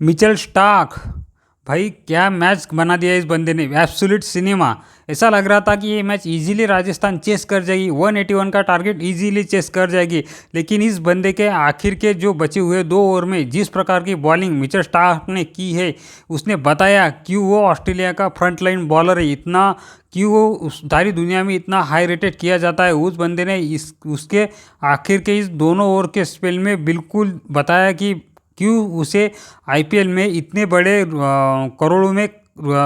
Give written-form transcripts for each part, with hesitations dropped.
Mitchell Starc. भाई क्या match बना दिया इस बंदे ने, एब्सोल्यूट सिनेमा। ऐसा लग रहा था कि ये मैच इजीली राजस्थान चेस कर जाएगी, 181 का टारगेट इजीली चेस कर जाएगी। लेकिन इस बंदे के आखिर के जो बचे हुए 2 ओवर में जिस प्रकार की बॉलिंग मिचेल स्टार्क ने की है, उसने बताया क्यों वो ऑस्ट्रेलिया का फ्रंट लाइन बॉलर है। इतना क्यों वो उस सारी दुनिया में इतना हाई रेटेड किया जाता है। उस बंदे ने इस उसके आखिर के इस दोनों ओवर के स्पेल में बिल्कुल बताया कि क्यों उसे आईपीएल में इतने बड़े करोड़ों में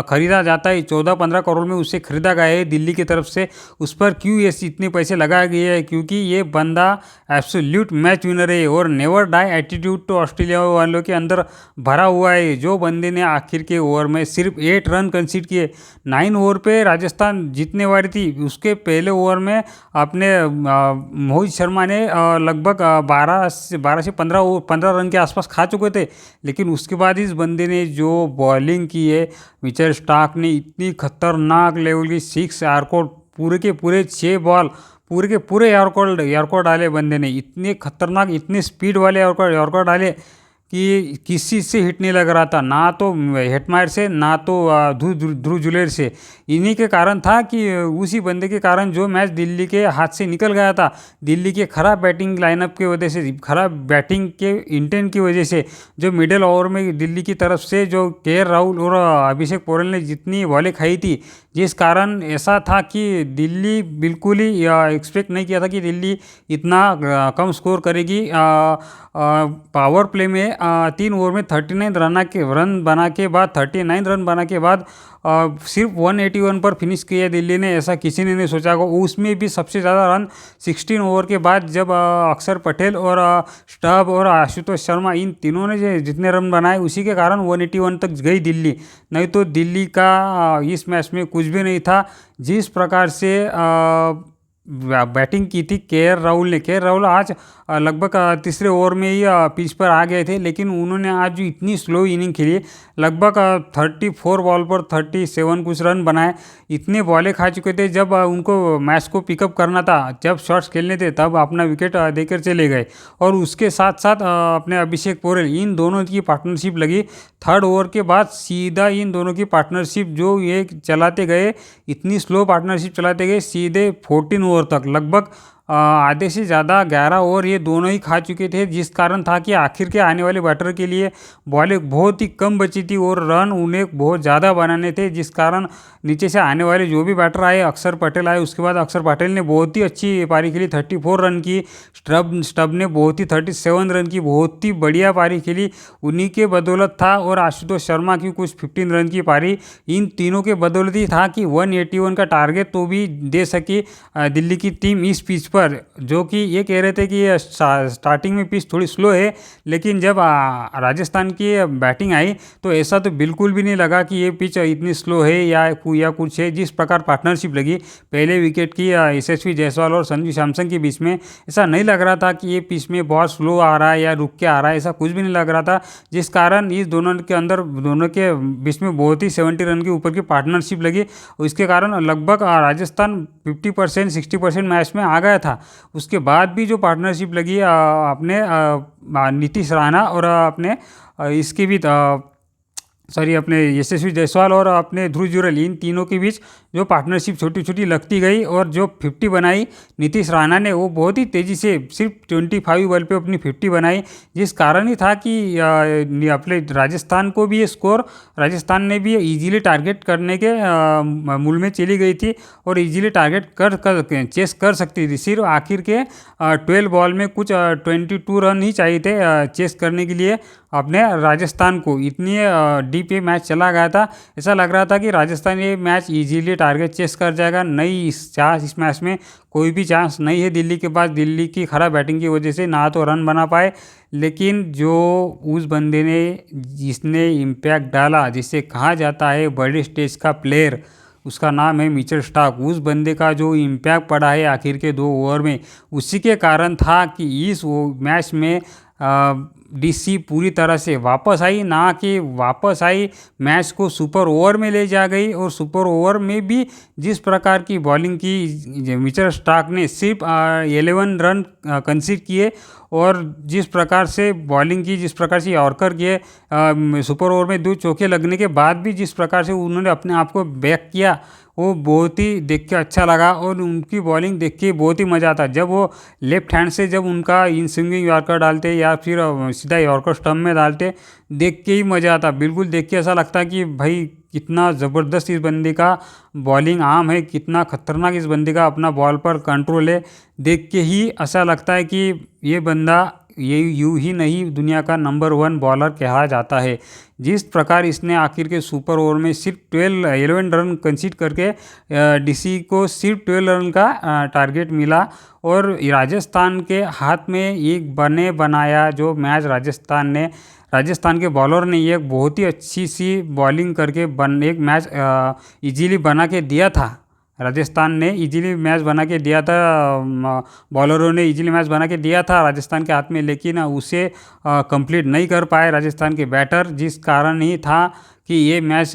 खरीदा जाता है। 14-15 करोड़ में उसे खरीदा गया है दिल्ली की तरफ से। उस पर क्यों ये इतने पैसे लगाए गए हैं, क्योंकि ये बंदा एब्सोल्यूट मैच विनर है और नेवर डाई एटीट्यूड तो ऑस्ट्रेलिया वालों के अंदर भरा हुआ है। जो बंदे ने आखिर के ओवर में सिर्फ 8 रन कंसीड किए, 9 ओवर पे राजस्थान जीतने वाली थी। उसके पहले ओवर में अपने मोहित शर्मा ने लगभग 12 से 15 रन के आसपास खा चुके थे। लेकिन उसके बाद इस बंदे ने जो बॉलिंग की है, मिचेल स्टार्क ने इतनी खतरनाक लेवल की 6 यॉर्कर, पूरे के पूरे 6 बॉल, पूरे के पूरे यॉर्कर डाले बंदे ने। इतने खतरनाक, इतने स्पीड वाले यॉर्कर डाले कि किसी से हिट नहीं लग रहा था, ना तो हेटमायर से, ना तो ध्रुव जुरेल से। इन्हीं के कारण था कि उसी बंदे के कारण जो मैच दिल्ली के हाथ से निकल गया था। दिल्ली के खराब बैटिंग लाइनअप की वजह से, खराब बैटिंग के इंटेंट की वजह से, जो मिडिल ओवर में दिल्ली की तरफ से जो राहुल और अभिषेक पोरेल ने जितनी बॉलें खाई थी, जिस कारण ऐसा था कि दिल्ली बिल्कुल ही एक्सपेक्ट नहीं किया था कि दिल्ली इतना कम स्कोर करेगी। पावर प्ले में 3 ओवर में 39 रन बना के बाद 39 रन बना के बाद सिर्फ 181 पर फिनिश किया दिल्ली ने। ऐसा किसी ने नहीं सोचा होगा। उसमें भी सबसे ज़्यादा रन 16 ओवर के बाद जब अक्षर पटेल और स्टब और आशुतोष शर्मा, इन तीनों ने जितने रन बनाए, उसी के कारण 181 तक गई दिल्ली। नहीं तो दिल्ली का इस मैच में कुछ भी नहीं था। जिस प्रकार से बैटिंग की थी राहुल ने, राहुल आज लगभग तीसरे ओवर में ही पिच पर आ गए थे। लेकिन उन्होंने आज जो इतनी स्लो इनिंग खेली, लगभग 34 बॉल पर 37 कुछ रन बनाए। इतने बॉलें खा चुके थे, जब उनको मैच को पिकअप करना था, जब शॉट्स खेलने थे, तब अपना विकेट देकर चले गए। और उसके साथ साथ अपने अभिषेक पोरेल, इन दोनों की पार्टनरशिप लगी। 3rd ओवर के बाद सीधा इन दोनों की पार्टनरशिप जो ये चलाते गए, इतनी स्लो पार्टनरशिप चलाते गए, सीधे 14 ओवर तक, लगभग आधे से ज़्यादा 11 ओवर ये दोनों ही खा चुके थे। जिस कारण था कि आखिर के आने वाले बैटर के लिए बॉलें बहुत ही कम बची थी और रन उन्हें बहुत ज़्यादा बनाने थे। जिस कारण नीचे से आने वाले जो भी बैटर आए, अक्षर पटेल आए, उसके बाद अक्षर पटेल ने बहुत ही अच्छी पारी खेली, 34 रन की। स्टब ने बहुत ही 37 रन की बहुत ही बढ़िया पारी खेली, उन्हीं के बदौलत था। और आशुतोष शर्मा की कुछ 15 रन की पारी, इन तीनों के बदौलत ही था कि 181 का टारगेट तो भी दे सकी दिल्ली की टीम इस पिच पर। जो कि ये कह रहे थे कि स्टार्टिंग में पिच थोड़ी स्लो है, लेकिन जब राजस्थान की बैटिंग आई तो ऐसा तो बिल्कुल भी नहीं लगा कि ये पिच इतनी स्लो है या कुछ है। जिस प्रकार पार्टनरशिप लगी पहले विकेट की यशस्वी जायसवाल और संजू सैमसन के बीच में, ऐसा नहीं लग रहा था कि ये पिच में बहुत स्लो आ रहा है या रुक के आ रहा है, ऐसा कुछ भी नहीं लग रहा था। जिस कारण इस दोनों के बीच में बहुत ही 70 रन के ऊपर की पार्टनरशिप लगी। इसके कारण लगभग राजस्थान 50% 60% मैच में आ गया था। उसके बाद भी जो पार्टनरशिप लगी अपने नीतीश राणा और अपने इसके भी अपने यशस्वी जायसवाल और अपने ध्रुव जुरेल, इन तीनों के बीच जो पार्टनरशिप छोटी छोटी लगती गई और जो 50 बनाई नीतीश राणा ने, वो बहुत ही तेज़ी से सिर्फ 25 बॉल पे अपनी 50 बनाई। जिस कारण ही था कि अपने राजस्थान को भी ये स्कोर, राजस्थान ने भी इजीली टारगेट करने के मूल में चली गई थी और इजीली टारगेट कर चेस कर सकती थी। सिर्फ आखिर के 12 बॉल में कुछ 22 रन ही चाहिए थे चेस करने के लिए अपने राजस्थान को। इतनी डीप ये मैच चला गया था, ऐसा लग रहा था कि राजस्थान ये मैच इजीली टारगेट चेस कर जाएगा। नहीं, इस मैच में कोई भी चांस नहीं है दिल्ली के पास। दिल्ली की खराब बैटिंग की वजह से ना तो रन बना पाए, लेकिन जो उस बंदे ने जिसने इम्पैक्ट डाला, जिसे कहा जाता है बड़े स्टेज का प्लेयर, उसका नाम है मिचेल स्टार्क। उस बंदे का जो इम्पैक्ट पड़ा है आखिर के 2 ओवर में, उसी के कारण था कि इस मैच में डीसी पूरी तरह से वापस आई, ना कि वापस आई मैच को सुपर ओवर में ले जा गई। और सुपर ओवर में भी जिस प्रकार की बॉलिंग की मिचेल स्टार्क ने सिर्फ 11 रन कंसीड किए, और जिस प्रकार से बॉलिंग की, जिस प्रकार से यॉर्कर किए, सुपर ओवर में 2 चौके लगने के बाद भी जिस प्रकार से उन्होंने अपने आप को बैक किया, वो बहुत ही देख के अच्छा लगा। और उनकी बॉलिंग देख के बहुत ही मज़ा आता। जब वो लेफ्ट हैंड से जब उनका इन स्विंगिंग यॉर्कर डालते या फिर सीधा यॉर्कर स्टंप में डालते, देख के ही मज़ा आता। बिल्कुल देख के ऐसा लगता कि भाई कितना ज़बरदस्त इस बंदे का बॉलिंग आर्म है, कितना खतरनाक इस बंदे का अपना बॉल पर कंट्रोल है। देख के ही ऐसा लगता है कि ये बंदा ये यूं ही नहीं दुनिया का नंबर 1 बॉलर कहा जाता है। जिस प्रकार इसने आखिर के सुपर ओवर में सिर्फ 11 रन कंसीड करके डीसी को सिर्फ 12 रन का टारगेट मिला, और राजस्थान के हाथ में एक बने बनाया जो मैच राजस्थान के बॉलर ने एक बहुत ही अच्छी सी बॉलिंग करके एक मैच इजीली बना के दिया था। राजस्थान ने इजीली मैच बना के दिया था, बॉलरों ने इजीली मैच बना के दिया था राजस्थान के हाथ में, लेकिन उसे कंप्लीट नहीं कर पाए राजस्थान के बैटर, जिस कारण ही था कि ये मैच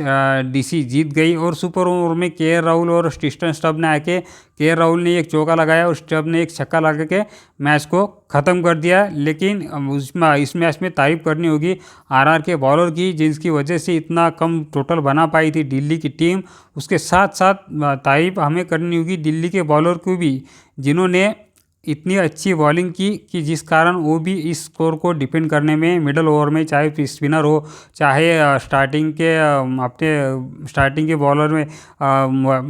डीसी जीत गई। और सुपर ओवर में के राहुल और स्टीस्टन स्टब ने आके, के राहुल ने एक चौका लगाया और स्टब ने एक छक्का लगा के मैच को ख़त्म कर दिया। लेकिन इस मैच में तारीफ करनी होगी आरआर के बॉलर की, जिसकी वजह से इतना कम टोटल बना पाई थी दिल्ली की टीम। उसके साथ साथ तारीफ हमें करनी होगी दिल्ली के बॉलर को भी, जिन्होंने इतनी अच्छी बॉलिंग की कि जिस कारण वो भी इस स्कोर को डिफेंड करने में मिडल ओवर में, चाहे स्पिनर हो, चाहे स्टार्टिंग के बॉलर में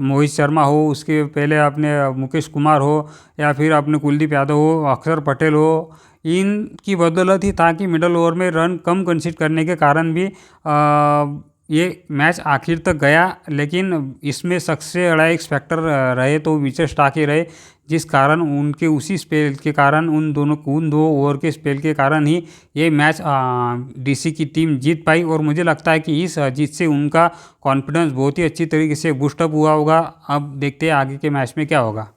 मोहित शर्मा हो, उसके पहले अपने मुकेश कुमार हो, या फिर अपने कुलदीप यादव हो, अक्षर पटेल हो, इनकी बदौलत ही था कि मिडल ओवर में रन कम कंसीड करने के कारण भी ये मैच आखिर तक गया। लेकिन इसमें सबसे बड़ा एक फैक्टर रहे तो मिचेल स्टार्क ही रहे, जिस कारण उनके उसी स्पेल के कारण, उन 2 ओवर के स्पेल के कारण ही ये मैच डीसी की टीम जीत पाई। और मुझे लगता है कि इस जीत से उनका कॉन्फिडेंस बहुत ही अच्छी तरीके से बूस्टअप हुआ होगा। अब देखते हैं आगे के मैच में क्या होगा।